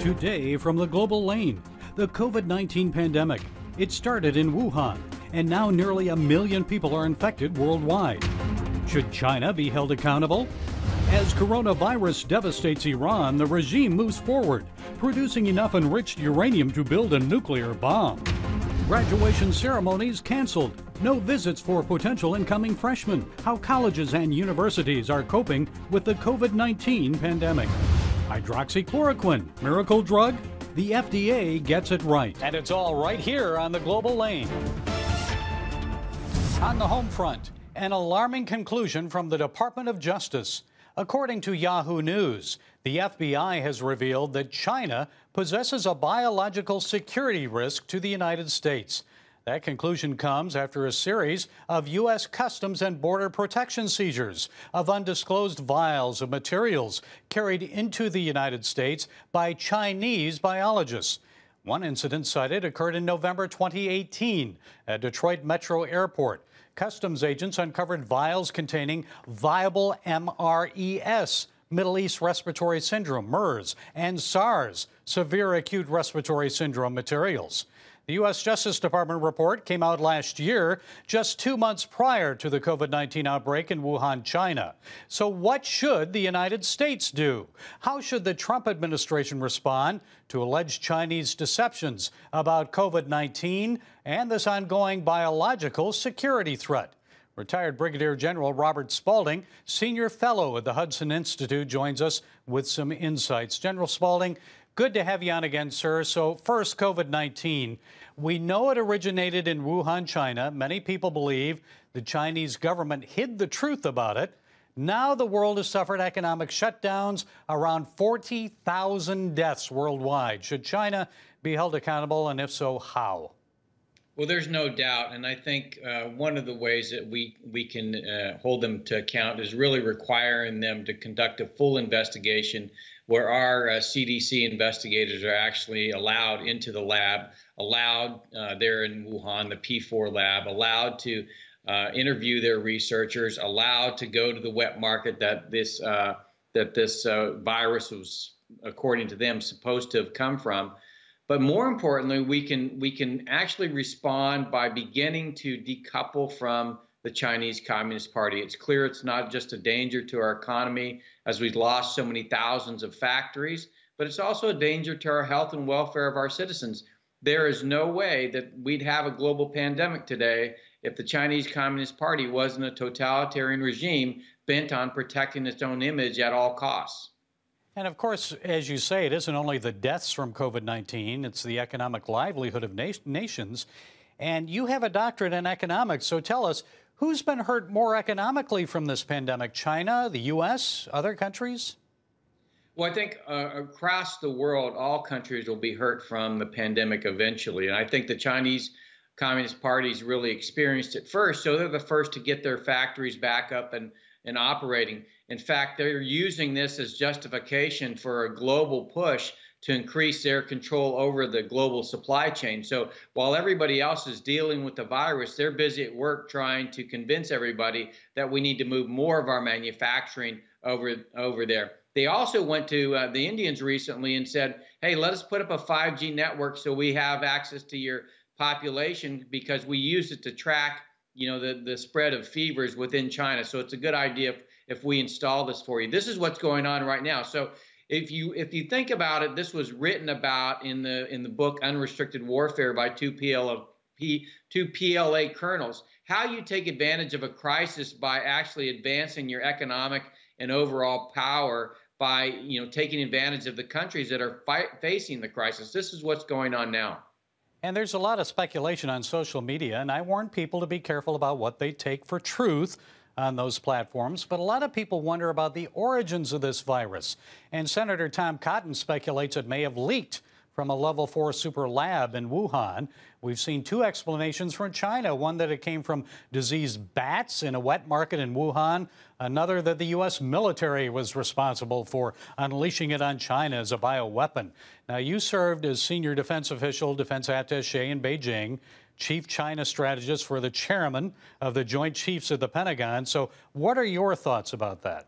Today from the Global Lane, the COVID-19 pandemic. It started in Wuhan, and now nearly 1 million people are infected worldwide. Should China be held accountable? As coronavirus devastates Iran, the regime moves forward, producing enough enriched uranium to build a nuclear bomb. Graduation ceremonies canceled. No visits for potential incoming freshmen. How colleges and universities are coping with the COVID-19 pandemic. Hydroxychloroquine, miracle drug? The FDA gets it right. And it's all right here on the Global Lane. On the home front, an alarming conclusion from the Department of Justice. According to Yahoo News, the FBI has revealed that China possesses a biological security risk to the United States. That conclusion comes after a series of U.S. Customs and Border Protection seizures of undisclosed vials of materials carried into the United States by Chinese biologists. One incident cited occurred in November 2018 at Detroit Metro Airport. Customs agents uncovered vials containing viable MRES, Middle East Respiratory Syndrome, MERS, and SARS, Severe Acute Respiratory Syndrome materials. The U.S. Justice Department report came out last year, just 2 months prior to the COVID-19 outbreak in Wuhan, China. So what should the United States do? How should the Trump administration respond to alleged Chinese deceptions about COVID-19 and this ongoing biological security threat? Retired Brigadier General Robert Spalding, senior fellow at the Hudson Institute, joins us with some insights. General Spalding, good to have you on again, sir. So first, COVID-19. We know it originated in Wuhan, China. Many people believe the Chinese government hid the truth about it. Now the world has suffered economic shutdowns, around 40,000 deaths worldwide. Should China be held accountable, and if so, how? Well, there's no doubt, and I think one of the ways that we can hold them to account is really requiring them to conduct a full investigation where our CDC investigators are actually allowed into the lab, allowed there in Wuhan, the P4 lab, allowed to interview their researchers, allowed to go to the wet market that this virus was, according to them, supposed to have come from. But more importantly, we can actually respond by beginning to decouple from the Chinese Communist Party. It's clear it's not just a danger to our economy as we've lost so many thousands of factories, but it's also a danger to our health and welfare of our citizens. There is no way that we'd have a global pandemic today if the Chinese Communist Party wasn't a totalitarian regime bent on protecting its own image at all costs. And of course, as you say, it isn't only the deaths from COVID-19, it's the economic livelihood of nations. And you have a doctorate in economics, so tell us, who's been hurt more economically from this pandemic? China, the U.S., other countries? Well, I think across the world, all countries will be hurt from the pandemic eventually. And I think the Chinese Communist Party's really experienced it first, so they're the first to get their factories back up and operating. In fact, they're using this as justification for a global push to increase their control over the global supply chain. So while everybody else is dealing with the virus, they're busy at work trying to convince everybody that we need to move more of our manufacturing over there. They also went to the Indians recently and said, hey, let us put up a 5G network so we have access to your population because we use it to track the spread of fevers within China. So it's a good idea if we install this for you. This is what's going on right now. So if you think about it, this was written about in the book Unrestricted Warfare by two PLA colonels. How you take advantage of a crisis by actually advancing your economic and overall power by taking advantage of the countries that are facing the crisis. This is what's going on now. And there's a lot of speculation on social media, and I warn people to be careful about what they take for truth on those platforms. But a lot of people wonder about the origins of this virus. And Senator Tom Cotton speculates it may have leaked from a level 4 super lab in Wuhan. We've seen two explanations from China, one that it came from diseased bats in a wet market in Wuhan, another that the U.S. military was responsible for unleashing it on China as a bioweapon. Now, you served as senior defense official, defense attaché in Beijing, chief China strategist for the chairman of the Joint Chiefs of the Pentagon. So what are your thoughts about that?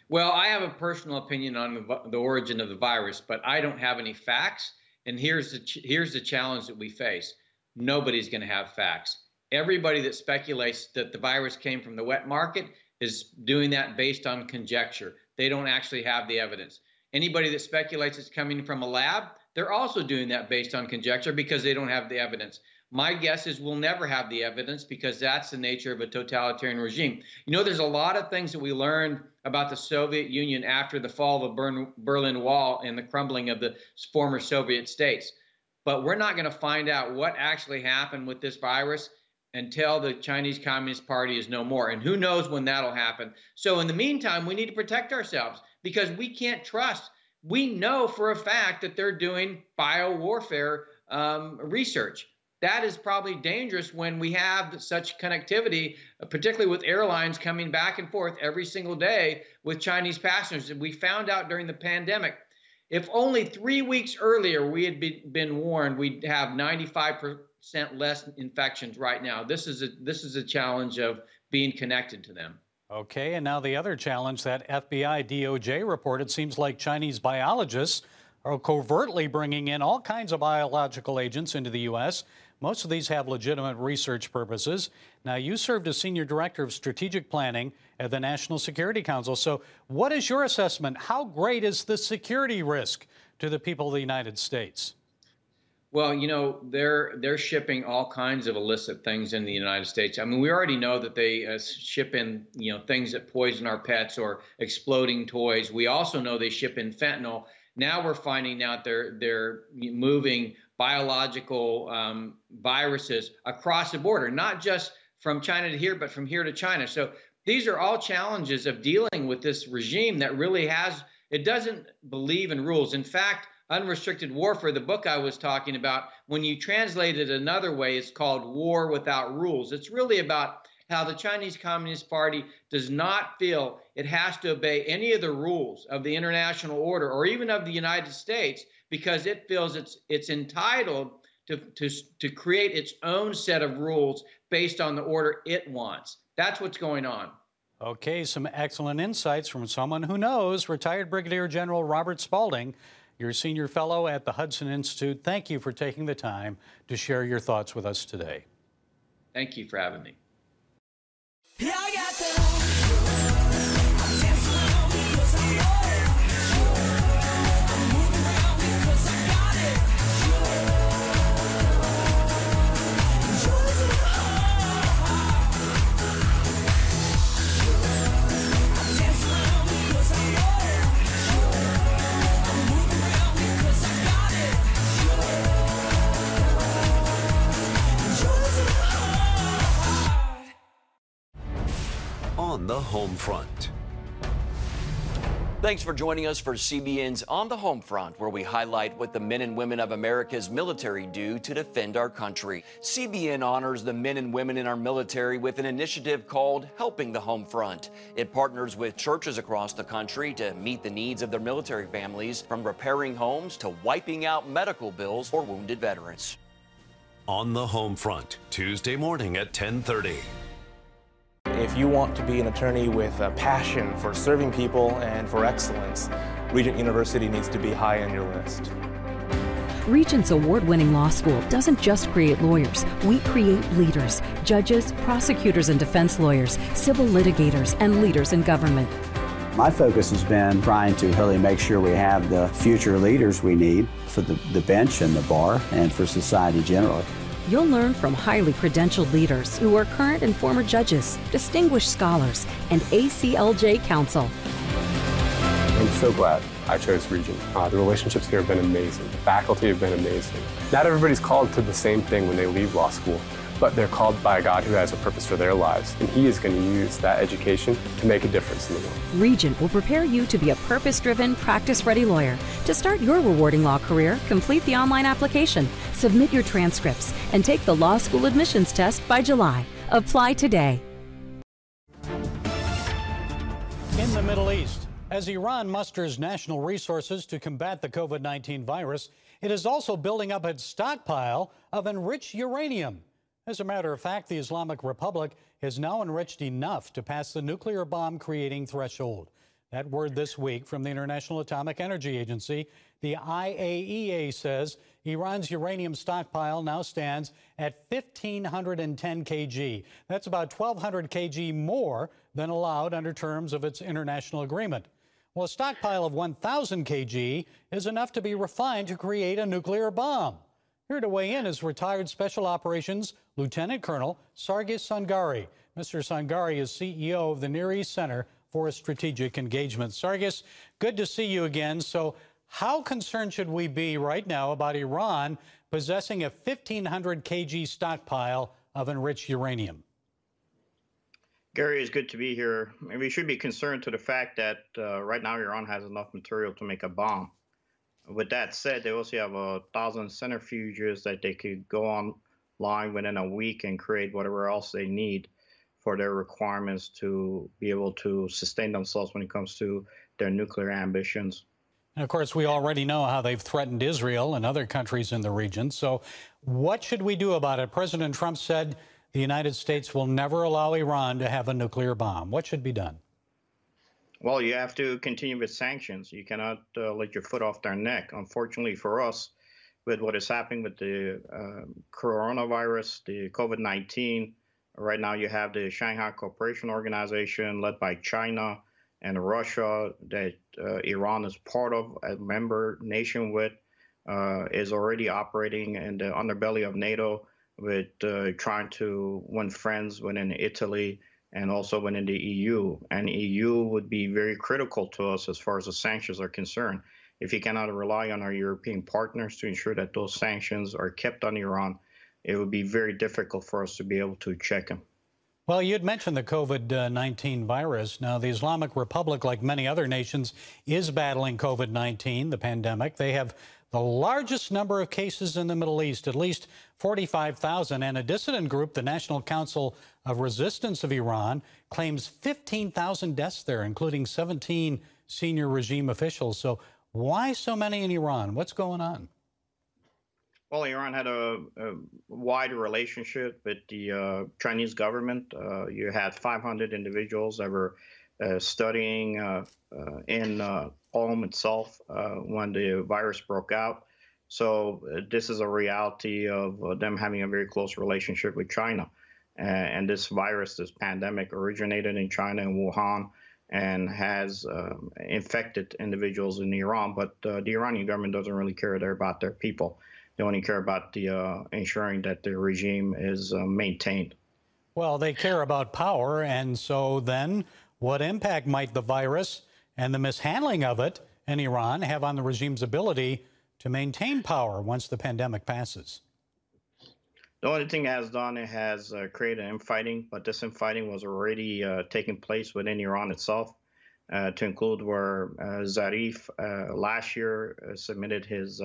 Well, I have a personal opinion on the origin of the virus, but I don't have any facts. And here's the challenge that we face. Nobody's going to have facts. Everybody that speculates that the virus came from the wet market is doing that based on conjecture. They don't actually have the evidence. Anybody that speculates it's coming from a lab, they're also doing that based on conjecture because they don't have the evidence. My guess is we'll never have the evidence because that's the nature of a totalitarian regime. You know, there's a lot of things that we learned about the Soviet Union after the fall of the Berlin Wall and the crumbling of the former Soviet states. But we're not going to find out what actually happened with this virus until the Chinese Communist Party is no more. And who knows when that'll happen. So in the meantime, we need to protect ourselves because we can't trust. We know for a fact that they're doing biowarfare research. That is probably dangerous when we have such connectivity, particularly with airlines coming back and forth every single day with Chinese passengers. And we found out during the pandemic, if only 3 weeks earlier we had been warned, we'd have 95% less infections right now. This is a challenge of being connected to them. Okay, and now the other challenge that FBI DOJ reported seems like Chinese biologists are covertly bringing in all kinds of biological agents into the U.S. Most of these have legitimate research purposes. Now, you served as Senior Director of Strategic Planning at the National Security Council. So what is your assessment? How great is the security risk to the people of the United States? Well, you know, they're shipping all kinds of illicit things in the United States. I mean, we already know that they ship in, you know, things that poison our pets or exploding toys. We also know they ship in fentanyl. Now we're finding out they're moving biological viruses across the border, not just from China to here, but from here to China. So these are all challenges of dealing with this regime that really it doesn't believe in rules. In fact, Unrestricted Warfare, the book I was talking about, when you translate it another way, it's called War Without Rules. It's really about how the Chinese Communist Party does not feel it has to obey any of the rules of the international order or even of the United States because it feels it's entitled to create its own set of rules based on the order it wants. That's what's going on. Okay, some excellent insights from someone who knows, retired Brigadier General Robert Spalding. You're a senior fellow at the Hudson Institute. Thank you for taking the time to share your thoughts with us today. Thank you for having me. On the home front. Thanks for joining us for CBN's On the Home Front, where we highlight what the men and women of America's military do to defend our country. CBN honors the men and women in our military with an initiative called Helping the Home Front. It partners with churches across the country to meet the needs of their military families, from repairing homes to wiping out medical bills for wounded veterans. On the home front, Tuesday morning at 10:30. If you want to be an attorney with a passion for serving people and for excellence, Regent University needs to be high on your list. Regent's award-winning law school doesn't just create lawyers. We create leaders, judges, prosecutors and defense lawyers, civil litigators, and leaders in government. My focus has been trying to really make sure we have the future leaders we need for the bench and the bar and for society generally. You'll learn from highly credentialed leaders who are current and former judges, distinguished scholars, and ACLJ counsel. I'm so glad I chose Regent. The relationships here have been amazing. The faculty have been amazing. Not everybody's called to the same thing when they leave law school, but they're called by God who has a purpose for their lives, and He is going to use that education to make a difference in the world. Regent will prepare you to be a purpose-driven, practice-ready lawyer. To start your rewarding law career, complete the online application, submit your transcripts, and take the law school admissions test by July. Apply today. In the Middle East, as Iran musters national resources to combat the COVID-19 virus, it is also building up its stockpile of enriched uranium. As a matter of fact, the Islamic Republic has now enriched enough to pass the nuclear bomb creating threshold. That word this week from the International Atomic Energy Agency. The IAEA says Iran's uranium stockpile now stands at 1,510 kg. That's about 1,200 kg more than allowed under terms of its international agreement. Well, a stockpile of 1,000 kg is enough to be refined to create a nuclear bomb. Here to weigh in is retired Special Operations Lieutenant Colonel Sargis Sangari. Mr. Sangari is CEO of the Near East Center for Strategic Engagement. Sargis, good to see you again. So how concerned should we be right now about Iran possessing a 1,500 kg stockpile of enriched uranium? Gary, it's good to be here. We should be concerned to the fact that right now Iran has enough material to make a bomb. With that said, they also have 1,000 centrifuges that they could go online within a week and create whatever else they need for their requirements to be able to sustain themselves when it comes to their nuclear ambitions. And of course, we already know how they've threatened Israel and other countries in the region. So what should we do about it? President Trump said the United States will never allow Iran to have a nuclear bomb. What should be done? Well, you have to continue with sanctions. You cannot let your foot off their neck. Unfortunately for us, with what is happening with the coronavirus, the COVID-19, right now you have the Shanghai Cooperation Organization led by China and Russia that Iran is part of, a member nation with, is already operating in the underbelly of NATO with trying to win friends within Italy and also within the EU. And EU would be very critical to us as far as the sanctions are concerned. If you cannot rely on our European partners to ensure that those sanctions are kept on Iran, it would be very difficult for us to be able to check them. Well, you had mentioned the COVID-19 virus. Now, the Islamic Republic, like many other nations, is battling COVID-19, the pandemic. They have the largest number of cases in the Middle East, at least 45,000. And a dissident group, the National Council of Resistance of Iran, claims 15,000 deaths there, including 17 senior regime officials. So why so many in Iran? What's going on? Well, Iran had a wide relationship with the Chinese government. You had 500 individuals that were studying in Ulm itself when the virus broke out. So this is a reality of them having a very close relationship with China. And this virus, this pandemic, originated in China, in Wuhan, and has infected individuals in Iran. But the Iranian government doesn't really care about their people. They only care about the ensuring that the regime is maintained. Well, they care about power, and so then what impact might the virus and the mishandling of it in Iran have on the regime's ability to maintain power once the pandemic passes? The only thing it has done, it has created infighting, but this infighting was already taking place within Iran itself, to include where Zarif last year submitted his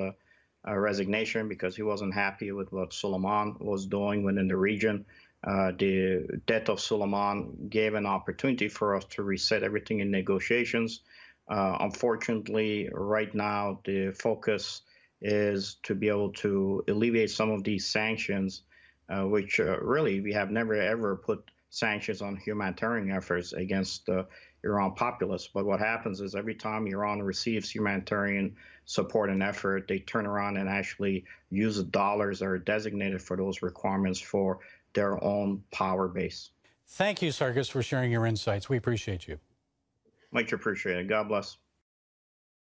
resignation because he wasn't happy with what Soleiman was doing within the region. The death of Soleiman gave an opportunity for us to reset everything in negotiations. Unfortunately, right now, the focus is to be able to alleviate some of these sanctions, which really we have never, ever put sanctions on humanitarian efforts against the Iran populace. But what happens is every time Iran receives humanitarian support and effort, they turn around and actually use the dollars that are designated for those requirements for their own power base. Thank you, Sargis, for sharing your insights. We appreciate you. Much appreciated. God bless.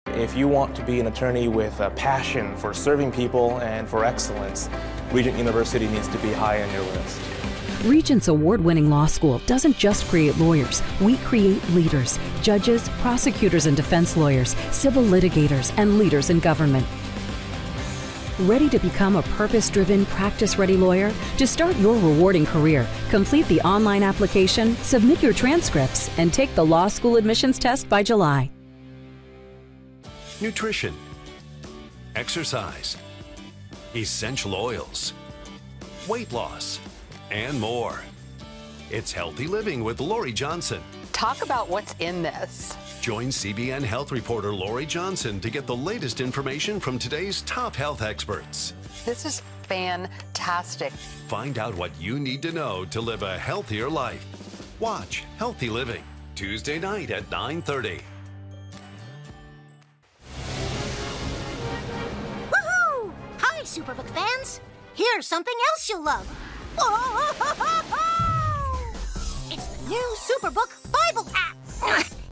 If you want to be an attorney with a passion for serving people and for excellence, Regent University needs to be high on your list. Regent's award-winning law school doesn't just create lawyers. We create leaders, judges, prosecutors and defense lawyers, civil litigators, and leaders in government. Ready to become a purpose-driven, practice-ready lawyer? To start your rewarding career, complete the online application, submit your transcripts, and take the law school admissions test by July. Nutrition, exercise, essential oils, weight loss, and more. It's Healthy Living with Lori Johnson. Talk about what's in this. Join CBN Health reporter Lori Johnson to get the latest information from today's top health experts. This is fantastic. Find out what you need to know to live a healthier life. Watch Healthy Living, Tuesday night at 9:30. Superbook fans. Here's something else you'll love. Whoa! It's the new Superbook Bible app.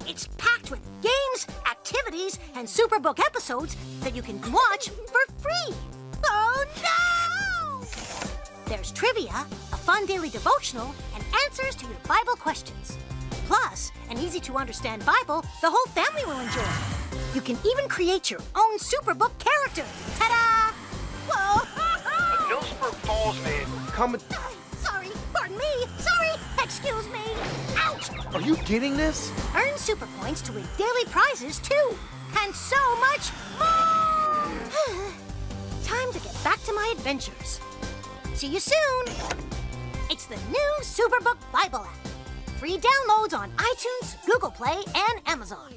It's packed with games, activities, and Superbook episodes that you can watch for free. Oh, no! There's trivia, a fun daily devotional, and answers to your Bible questions. Plus, an easy-to-understand Bible the whole family will enjoy. You can even create your own Superbook character. Ta-da! Whoa! Millsburg Falls, man. Come. Sorry, pardon me. Sorry, excuse me. Ouch! Are you getting this? Earn super points to win daily prizes, too. And so much more! Time to get back to my adventures. See you soon. It's the new Superbook Bible app. Free downloads on iTunes, Google Play, and Amazon.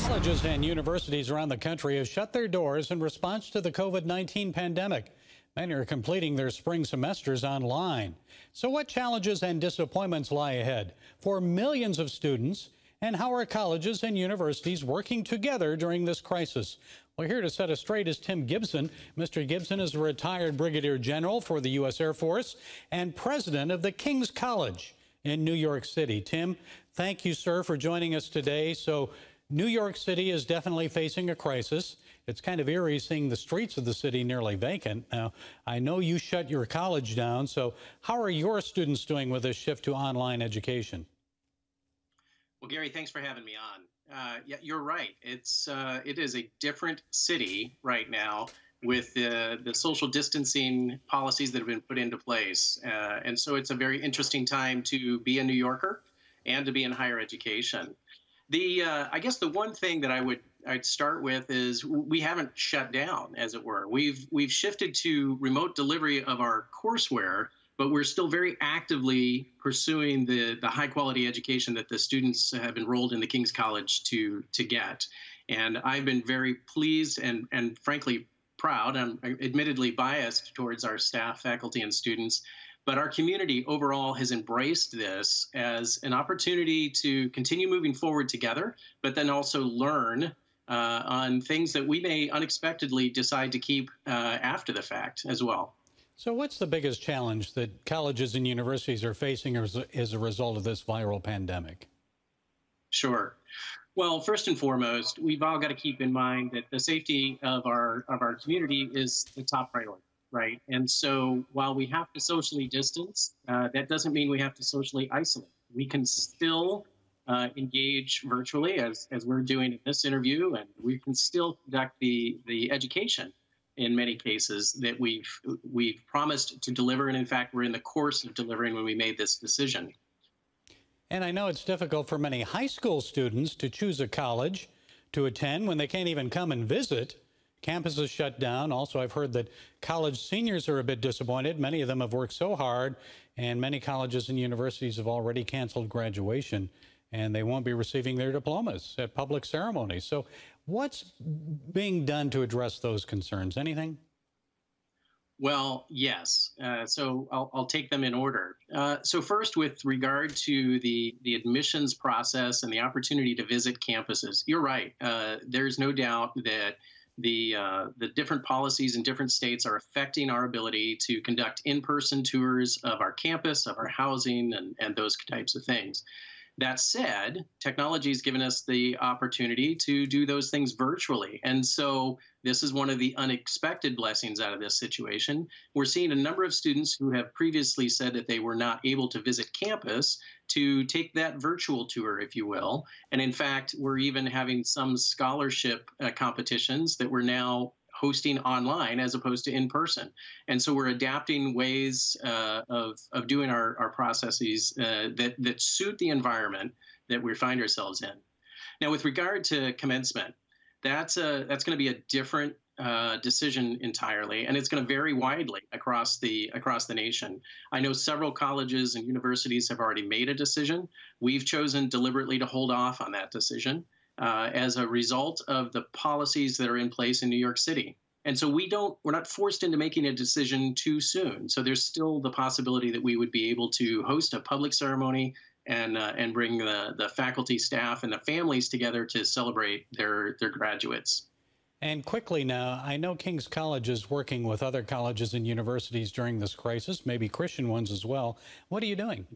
Colleges and universities around the country have shut their doors in response to the COVID-19 pandemic. Many are completing their spring semesters online. So what challenges and disappointments lie ahead for millions of students, and how are colleges and universities working together during this crisis? Well, here to set us straight is Tim Gibson. Mr. Gibson is a retired Brigadier General for the U.S. Air Force and president of the King's College in New York City. Tim, thank you, sir, for joining us today. So New York City is definitely facing a crisis. It's kind of eerie seeing the streets of the city nearly vacant. Now, I know you shut your college down, so how are your students doing with this shift to online education? Well, Gary, thanks for having me on. Yeah, you're right. It is a different city right now with the social distancing policies that have been put into place. And so it's a very interesting time to be a New Yorker and to be in higher education. I guess the one thing that I'd start with is we haven't shut down, as it were. We've shifted to remote delivery of our courseware, but we're still very actively pursuing the high quality education that the students have enrolled in the King's College to get. And I've been very pleased and frankly proud. I'm admittedly biased towards our staff, faculty, and students. But our community overall has embraced this as an opportunity to continue moving forward together, but then also learn on things that we may unexpectedly decide to keep after the fact as well. So what's the biggest challenge that colleges and universities are facing as a result of this viral pandemic? Sure. Well, first and foremost, we've all got to keep in mind that the safety of our community is the top priority. Right. And so while we have to socially distance, that doesn't mean we have to socially isolate. We can still engage virtually as we're doing in this interview, and we can still conduct the education in many cases that we've promised to deliver. And in fact, we're in the course of delivering when we made this decision. And I know it's difficult for many high school students to choose a college to attend when they can't even come and visit. Campus is shut down. Also, I've heard that college seniors are a bit disappointed. Many of them have worked so hard, and many colleges and universities have already canceled graduation, and they won't be receiving their diplomas at public ceremonies. So what's being done to address those concerns? Anything? Well, yes. So I'll take them in order. So first, with regard to the admissions process and the opportunity to visit campuses, you're right. There's no doubt that the different policies in different states are affecting our ability to conduct in-person tours of our campus, of our housing, and those types of things. That said, technology has given us the opportunity to do those things virtually. And so this is one of the unexpected blessings out of this situation. We're seeing a number of students who have previously said that they were not able to visit campus to take that virtual tour, if you will. And in fact, we're even having some scholarship competitions that we're now hosting online as opposed to in person. And so we're adapting ways of doing our processes that suit the environment that we find ourselves in. Now, with regard to commencement, that's going to be a different decision entirely, and it's going to vary widely across the nation. I know several colleges and universities have already made a decision. We've chosen deliberately to hold off on that decision as a result of the policies that are in place in New York City. And so we're not forced into making a decision too soon. So there's still the possibility that we would be able to host a public ceremony and bring the faculty, staff, and the families together to celebrate their graduates. And quickly now, I know King's College is working with other colleges and universities during this crisis, maybe Christian ones as well. What are you doing?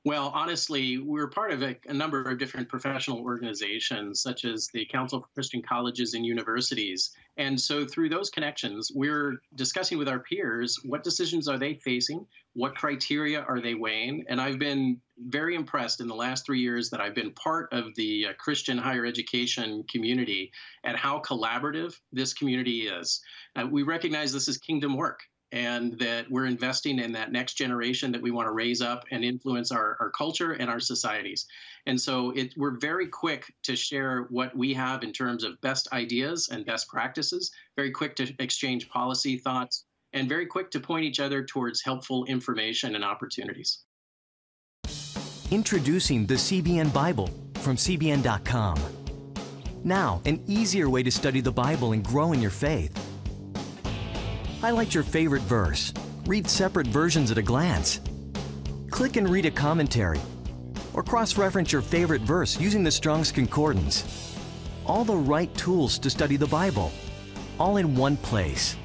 Well, honestly, we're part of a number of different professional organizations, such as the Council for Christian Colleges and Universities. And so through those connections, we're discussing with our peers, what decisions are they facing? What criteria are they weighing? And I've been very impressed in the last 3 years that I've been part of the Christian higher education community at how collaborative this community is. We recognize this is kingdom work, and that we're investing in that next generation that we want to raise up and influence our culture and our societies. And so we're very quick to share what we have in terms of best ideas and best practices, very quick to exchange policy thoughts, and very quick to point each other towards helpful information and opportunities. Introducing the CBN Bible from CBN.com. Now, an easier way to study the Bible and grow in your faith. Highlight your favorite verse. Read separate versions at a glance. Click and read a commentary. Or cross-reference your favorite verse using the Strong's Concordance. All the right tools to study the Bible, all in one place.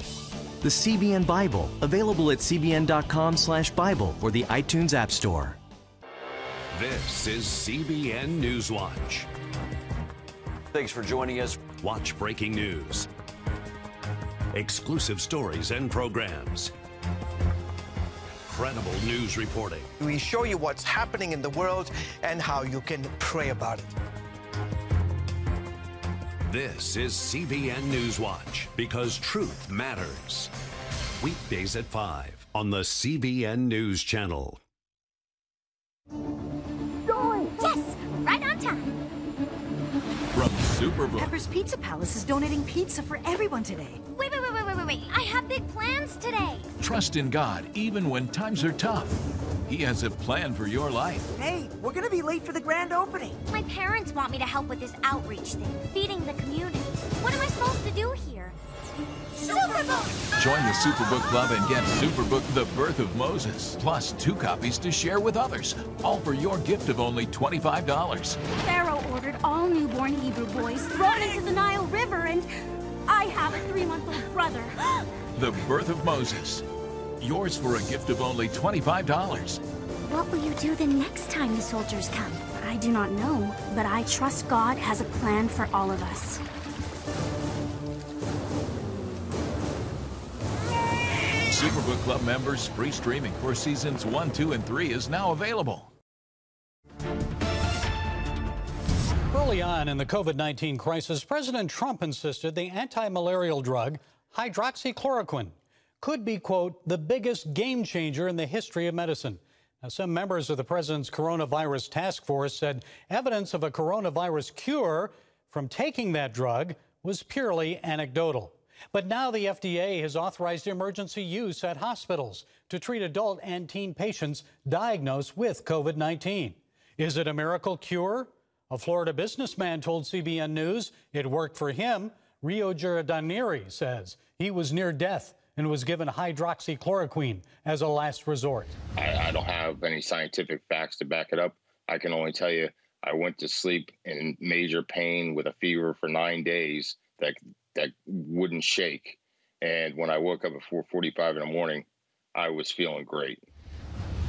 The CBN Bible, available at cbn.com/Bible or the iTunes App Store. This is CBN Newswatch. Thanks for joining us. Watch breaking news, exclusive stories and programs, credible news reporting. We show you what's happening in the world and how you can pray about it. This is CBN Newswatch, because truth matters. Weekdays at 5 on the CBN News Channel. Yes, right on time. From Superbook. Pepper's Pizza Palace is donating pizza for everyone today. Wait. I have big plans today. Trust in God even when times are tough. He has a plan for your life. Hey, we're gonna be late for the grand opening. My parents want me to help with this outreach thing, feeding the community. What am I supposed to do here? Superbook! Join the Superbook Club and get Superbook The Birth of Moses, plus 2 copies to share with others, all for your gift of only $25. Pharaoh ordered all newborn Hebrew boys thrown into the Nile River, and I have a 3-month-old brother. The Birth of Moses. Yours for a gift of only $25. What will you do the next time the soldiers come? I do not know, but I trust God has a plan for all of us. Superbook Club members free streaming for seasons 1, 2, and 3 is now available. Early on in the COVID-19 crisis, President Trump insisted the anti-malarial drug hydroxychloroquine could be, quote, the biggest game changer in the history of medicine. Now, some members of the president's coronavirus task force said evidence of a coronavirus cure from taking that drug was purely anecdotal. But now the FDA has authorized emergency use at hospitals to treat adult and teen patients diagnosed with COVID-19. Is it a miracle cure? A Florida businessman told CBN News it worked for him. Rio Giordanieri says he was near death and was given hydroxychloroquine as a last resort. I don't have any scientific facts to back it up. I can only tell you I went to sleep in major pain with a fever for 9 days that wouldn't shake. And when I woke up at 4:45 in the morning, I was feeling great.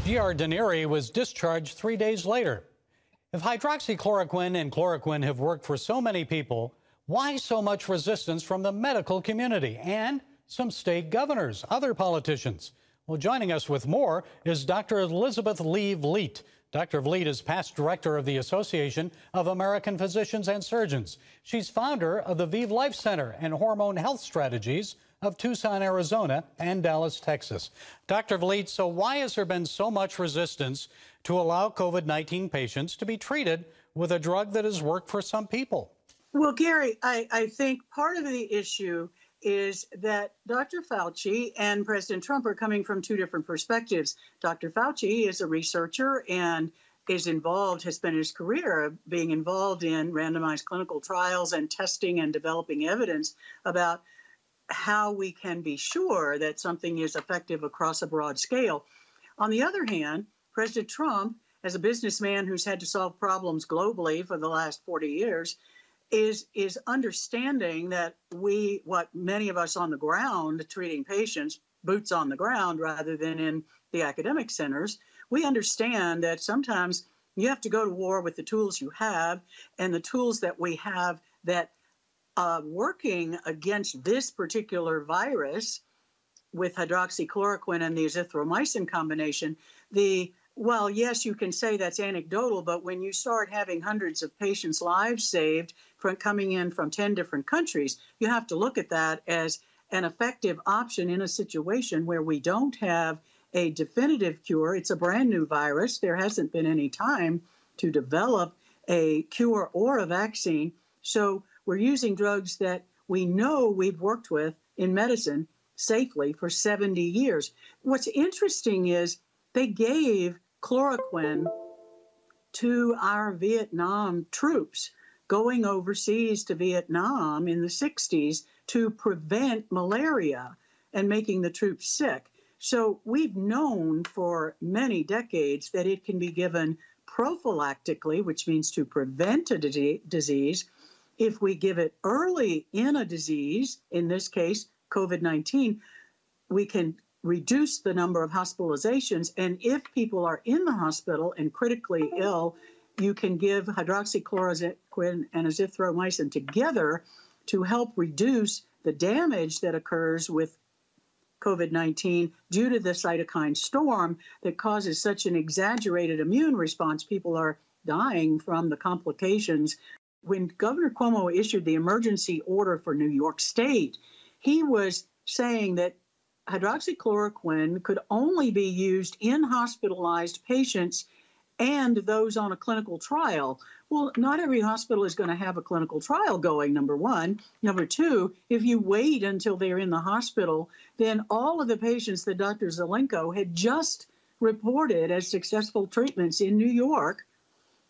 Giordanieri was discharged 3 days later. If hydroxychloroquine and chloroquine have worked for so many people, why so much resistance from the medical community and some state governors, other politicians? Well, joining us with more is Dr. Elizabeth Lee Vliet. Dr. Vliet is past director of the Association of American Physicians and Surgeons. She's founder of the ViV Life Center and Hormone Health Strategies of Tucson, Arizona, and Dallas, Texas. Dr. Vliet, so why has there been so much resistance to allow COVID-19 patients to be treated with a drug that has worked for some people? Well, Gary, I think part of the issue is that Dr. Fauci and President Trump are coming from 2 different perspectives. Dr. Fauci is a researcher and is involved, has spent his career being involved in randomized clinical trials and testing and developing evidence about how we can be sure that something is effective across a broad scale. On the other hand, President Trump as a businessman who's had to solve problems globally for the last 40 years, is understanding that what many of us on the ground treating patients, boots on the ground rather than in the academic centers, we understand that sometimes you have to go to war with the tools you have, and the tools that we have that working against this particular virus with hydroxychloroquine and the azithromycin combination, well, yes, you can say that's anecdotal, but when you start having hundreds of patients' lives saved from coming in from 10 different countries, you have to look at that as an effective option in a situation where we don't have a definitive cure. It's a brand new virus. There hasn't been any time to develop a cure or a vaccine. So we're using drugs that we know we've worked with in medicine safely for 70 years. What's interesting is they gave chloroquine to our Vietnam troops going overseas to Vietnam in the 60s to prevent malaria and making the troops sick. So we've known for many decades that it can be given prophylactically, which means to prevent a disease. If we give it early in a disease, in this case, COVID-19, we can reduce the number of hospitalizations. And if people are in the hospital and critically ill, you can give hydroxychloroquine and azithromycin together to help reduce the damage that occurs with COVID-19 due to the cytokine storm that causes such an exaggerated immune response. People are dying from the complications. When Governor Cuomo issued the emergency order for New York State, he was saying that hydroxychloroquine could only be used in hospitalized patients and those on a clinical trial. Well, not every hospital is going to have a clinical trial going, number one. Number two, if you wait until they're in the hospital, then all of the patients that Dr. Zelenko had just reported as successful treatments in New York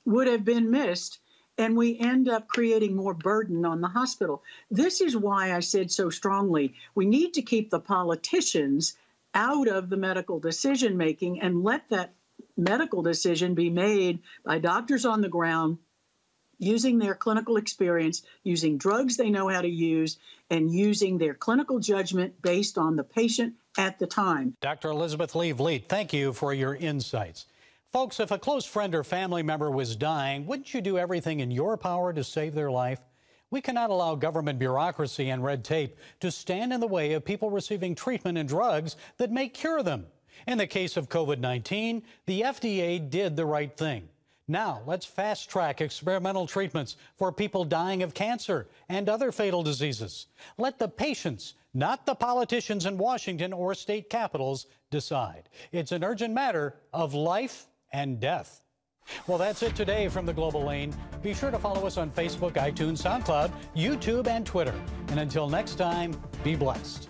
would have been missed, and we end up creating more burden on the hospital. This is why I said so strongly, we need to keep the politicians out of the medical decision-making and let that medical decision be made by doctors on the ground using their clinical experience, using drugs they know how to use, and using their clinical judgment based on the patient at the time. Dr. Elizabeth Lee Vliet, thank you for your insights. Folks, if a close friend or family member was dying, wouldn't you do everything in your power to save their life? We cannot allow government bureaucracy and red tape to stand in the way of people receiving treatment and drugs that may cure them. In the case of COVID-19, the FDA did the right thing. Now, let's fast-track experimental treatments for people dying of cancer and other fatal diseases. Let the patients, not the politicians in Washington or state capitals, decide. It's an urgent matter of life and death. Well, that's it today from the Global Lane. Be sure to follow us on Facebook, iTunes, SoundCloud, YouTube, and Twitter. And until next time, be blessed.